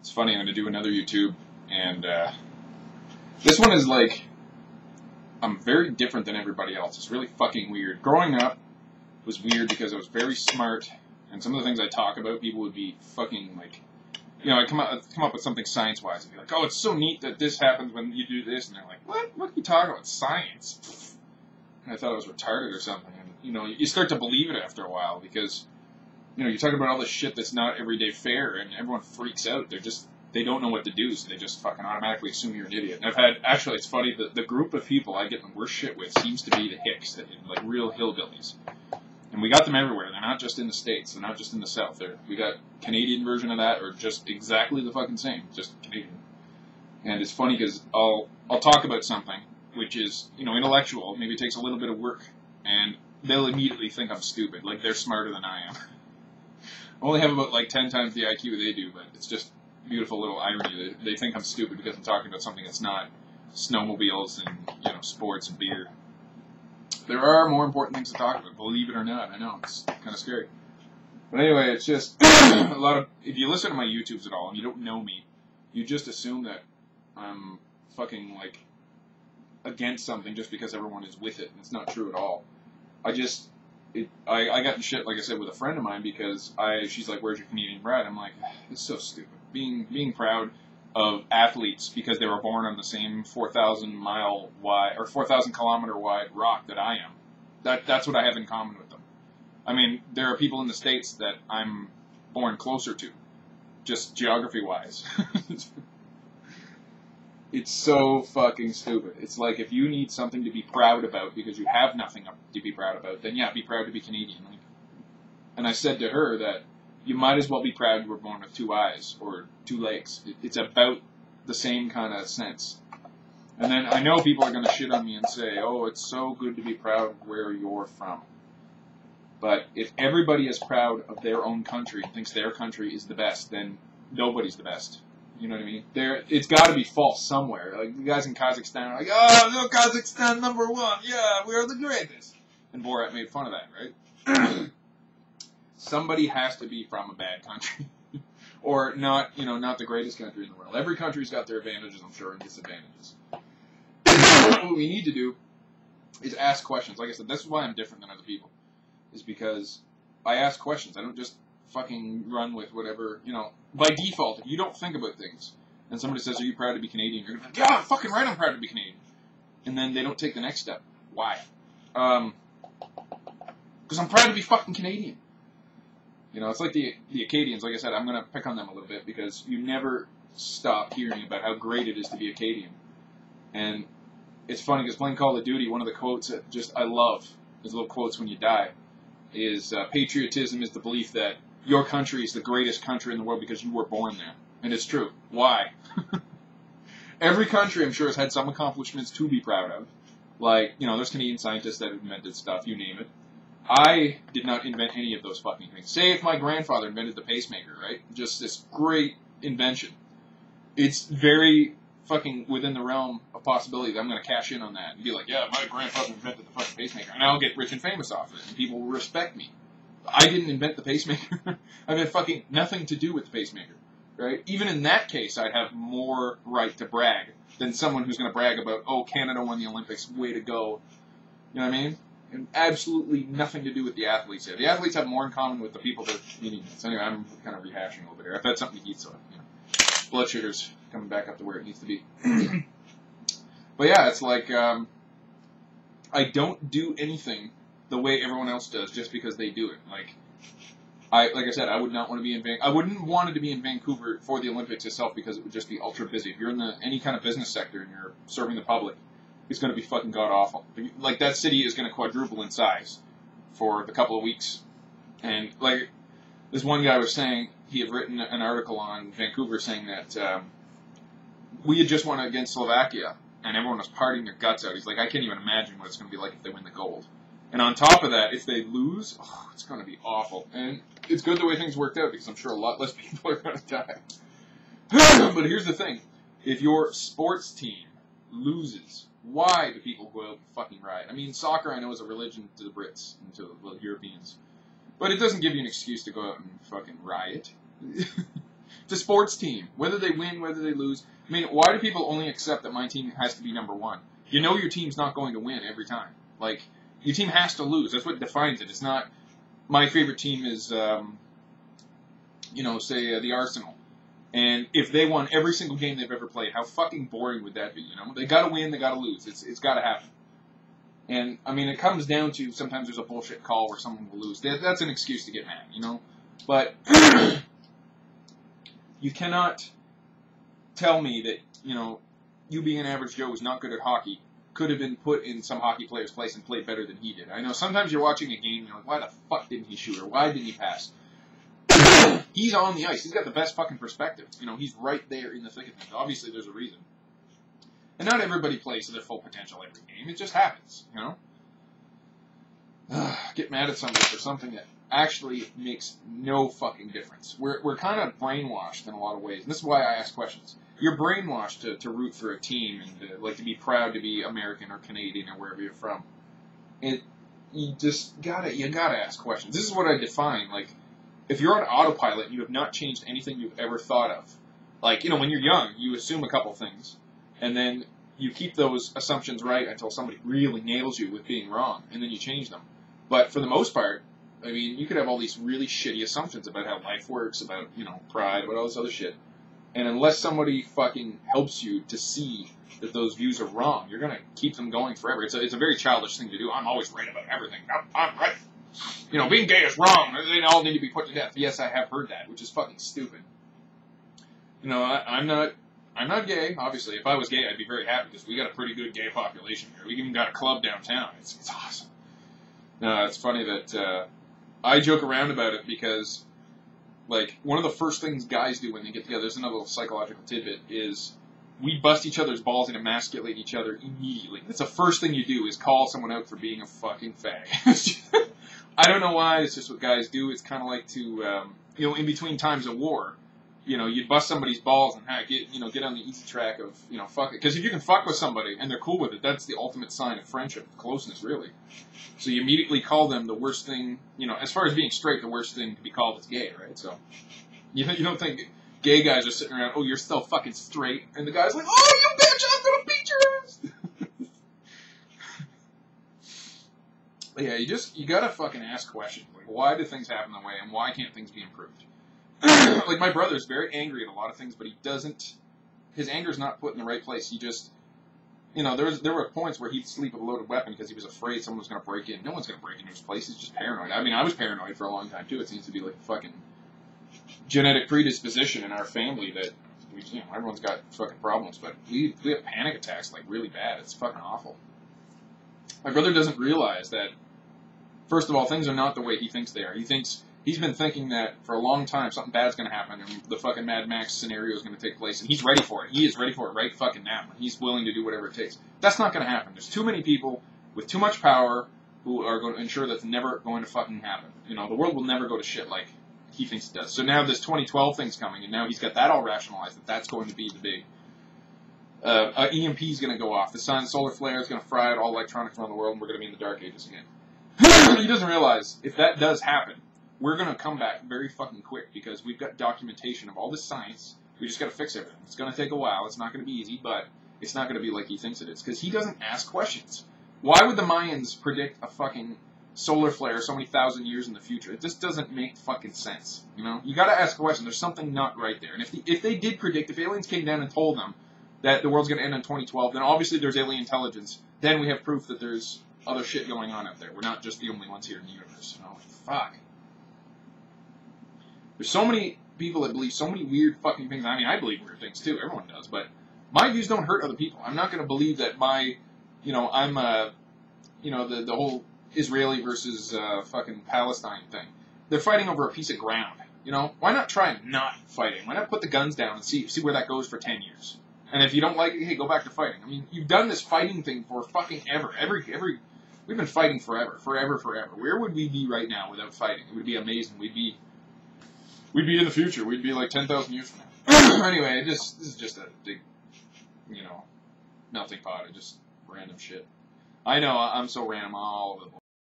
It's funny, I'm going to do another YouTube, and this one is like, I'm very different than everybody else. It's really fucking weird. Growing up was weird because I was very smart, and some of the things I talk about, people would be fucking like, you know, I'd come up with something science-wise and be like, oh, it's so neat that this happens when you do this, and they're like, what are you talking about? Science? And I thought I was retarded or something, and, you know, you start to believe it after a while because, you know, you're talking about all this shit that's not everyday fare, and everyone freaks out. They don't know what to do, so they just fucking automatically assume you're an idiot. And actually, it's funny, the group of people I get the worst shit with seems to be the hicks, like real hillbillies. And we got them everywhere. They're not just in the States. They're not just in the South. We got Canadian version of that, or just exactly the fucking same, just Canadian. And it's funny because I'll talk about something which is, you know, intellectual. Maybe it takes a little bit of work, and they'll immediately think I'm stupid, like they're smarter than I am. I only have about like 10 times the IQ they do, but it's just beautiful little irony. They think I'm stupid because I'm talking about something that's not snowmobiles and, you know, sports and beer. There are more important things to talk about, believe it or not. I know, it's kind of scary. But anyway, it's just a lot of, if you listen to my YouTubes at all and you don't know me, you just assume that I'm fucking like against something just because everyone is with it. And it's not true at all. I got in shit, like I said, with a friend of mine because she's like, where's your Canadian bread? I'm like, it's so stupid. Being proud of athletes because they were born on the same 4,000 mile wide or 4,000 kilometer wide rock that I am. That's what I have in common with them. I mean, there are people in the States that I'm born closer to, just geography wise. It's so fucking stupid. It's like if you need something to be proud about because you have nothing to be proud about, then yeah, be proud to be Canadian. And I said to her that you might as well be proud you were born with 2 eyes or 2 legs. It's about the same kind of sense. And then I know people are going to shit on me and say, oh, it's so good to be proud of where you're from. But if everybody is proud of their own country and thinks their country is the best, then nobody's the best. You know what I mean? It's got to be false somewhere. Like, the guys in Kazakhstan are like, oh, no, Kazakhstan #1. Yeah, we are the greatest. And Borat made fun of that, right? Somebody has to be from a bad country. Or not, you know, not the greatest country in the world. Every country's got their advantages, I'm sure, and disadvantages. What we need to do is ask questions. Like I said, this is why I'm different than other people. Is because I ask questions. I don't just fucking run with whatever, you know. By default, if you don't think about things, and somebody says, are you proud to be Canadian? You're going to be like, yeah, fucking right, I'm proud to be Canadian. And then they don't take the next step. Why? Because I'm proud to be fucking Canadian. You know, it's like the Acadians. Like I said, I'm going to pick on them a little bit because you never stop hearing about how great it is to be Acadian. And it's funny because playing Call of Duty, one of the quotes that I love, those little quotes when you die, is patriotism is the belief that your country is the greatest country in the world because you were born there. And it's true. Why? Every country, I'm sure, has had some accomplishments to be proud of. Like, you know, there's Canadian scientists that invented stuff, you name it. I did not invent any of those fucking things. Say if my grandfather invented the pacemaker, right? Just this great invention. It's very fucking within the realm of possibility that I'm going to cash in on that and be like, yeah, my grandfather invented the fucking pacemaker. And I'll get rich and famous off of it, and people will respect me. I didn't invent the pacemaker. I've had fucking nothing to do with the pacemaker, right? Even in that case, I'd have more right to brag than someone who's going to brag about, oh, Canada won the Olympics, way to go. You know what I mean? And absolutely nothing to do with the athletes here. The athletes have more in common with the people they're meeting. So anyway, I'm kind of rehashing a little bit here. I've had something to eat, so, you know, blood sugar's coming back up to where it needs to be. But yeah, it's like, I don't do anything the way everyone else does just because they do it. Like I said, I would not want to be in I wouldn't want it to be in Vancouver for the Olympics itself because it would just be ultra busy. If you're in any kind of business sector and you're serving the public, it's going to be fucking god awful. Like, that city is going to quadruple in size for the couple of weeks. And like this one guy was saying, he had written an article on Vancouver saying that we had just won against Slovakia and everyone was partying their guts out. He's like, I can't even imagine what it's going to be like if they win the gold. And on top of that, if they lose, oh, it's going to be awful. And it's good the way things worked out because I'm sure a lot less people are going to die. But here's the thing. If your sports team loses, why do people go out and fucking riot? I mean, soccer I know is a religion to the Brits and to the Europeans. But it doesn't give you an excuse to go out and fucking riot. It's a sports team. Whether they win, whether they lose. I mean, why do people only accept that my team has to be number one? You know your team's not going to win every time. Like, your team has to lose. That's what defines it. It's not, my favorite team is, say, the Arsenal. And if they won every single game they've ever played, how fucking boring would that be, you know? They gotta win, they gotta lose. It's gotta happen. And, I mean, it comes down to sometimes there's a bullshit call where someone will lose. That's an excuse to get mad, you know? But you cannot tell me that, you being an average Joe who's not good at hockey could have been put in some hockey player's place and played better than he did. I know sometimes you're watching a game and you're like, why the fuck didn't he shoot, or why didn't he pass? He's on the ice. He's got the best fucking perspective. He's right there in the thick of things. Obviously, there's a reason. And not everybody plays to their full potential every game. It just happens, Get mad at somebody for something that actually makes no fucking difference. We're kind of brainwashed in a lot of ways. And this is why I ask questions. You're brainwashed to root for a team and to be proud to be American or Canadian or wherever you're from. And you just gotta ask questions. This is what I define. Like, if you're on autopilot and you have not changed anything you've ever thought of, like, when you're young, you assume a couple things, and then you keep those assumptions right until somebody really nails you with being wrong, and then you change them. But for the most part, I mean, you could have all these really shitty assumptions about how life works, about, pride, about all this other shit. And unless somebody fucking helps you to see that those views are wrong, you're going to keep them going forever. It's a very childish thing to do. I'm always right about everything. I'm right. Being gay is wrong. They all need to be put to death. Yes, I have heard that, which is fucking stupid. I'm not gay, obviously. If I was gay, I'd be very happy because we got a pretty good gay population here. We even got a club downtown. It's awesome. No, it's funny that I joke around about it because, like, one of the first things guys do when they get together, there's another little psychological tidbit, is we bust each other's balls and emasculate each other immediately. That's the first thing you do is call someone out for being a fucking fag. I don't know why, it's just what guys do. It's kind of like to, in between times of war, you'd bust somebody's balls and get on the easy track of, fuck it. Because if you can fuck with somebody and they're cool with it, that's the ultimate sign of friendship, closeness, really. So you immediately call them the worst thing, as far as being straight, the worst thing to be called is gay, right? So you don't think gay guys are sitting around, oh, you're still fucking straight, and the guy's like, oh, you bitch, I'm gonna beat your ass. Yeah, you gotta fucking ask questions. Like, why do things happen that way, and why can't things be improved? Like, my brother's very angry at a lot of things, but his anger's not put in the right place. He just, there were points where he'd sleep with a loaded weapon because he was afraid someone was going to break in. No one's going to break into his place. He's just paranoid. I mean, I was paranoid for a long time, too. It seems to be like a fucking genetic predisposition in our family that, everyone's got fucking problems, but we have panic attacks, like, really bad. It's fucking awful. My brother doesn't realize that, first of all, things are not the way he thinks they are. He's been thinking that for a long time something bad's going to happen and the fucking Mad Max scenario is going to take place, and he's ready for it. He is ready for it right fucking now. He's willing to do whatever it takes. That's not going to happen. There's too many people with too much power who are going to ensure that's never going to fucking happen. The world will never go to shit like he thinks it does. So now this 2012 thing's coming, and now he's got that all rationalized, that's going to be the big... EMP is going to go off. The solar flare is going to fry out all electronics around the world, and we're going to be in the dark ages again. He doesn't realize, if that does happen, we're going to come back very fucking quick because we've got documentation of all this science. We just got to fix everything. It's going to take a while. It's not going to be easy, but it's not going to be like he thinks it is because he doesn't ask questions. Why would the Mayans predict a fucking solar flare so many thousand years in the future? It just doesn't make fucking sense. You got to ask questions. There's something not right there. And if they did predict, if aliens came down and told them that the world's going to end in 2012, then obviously there's alien intelligence. Then we have proof that there's other shit going on out there. We're not just the only ones here in the universe. Fuck. There's so many people that believe so many weird fucking things. I mean, I believe weird things too. Everyone does. But my views don't hurt other people. I'm not going to believe that the whole Israeli versus fucking Palestine thing. They're fighting over a piece of ground. Why not try not fighting? Why not put the guns down and see where that goes for 10 years? And if you don't like it, hey, go back to fighting. I mean, you've done this fighting thing for fucking ever. We've been fighting forever. Where would we be right now without fighting? It would be amazing. We'd be in the future. We'd be like 10,000 years from now. Anyway, this is just a big, melting pot of just random shit. I know, I'm so random all over the place.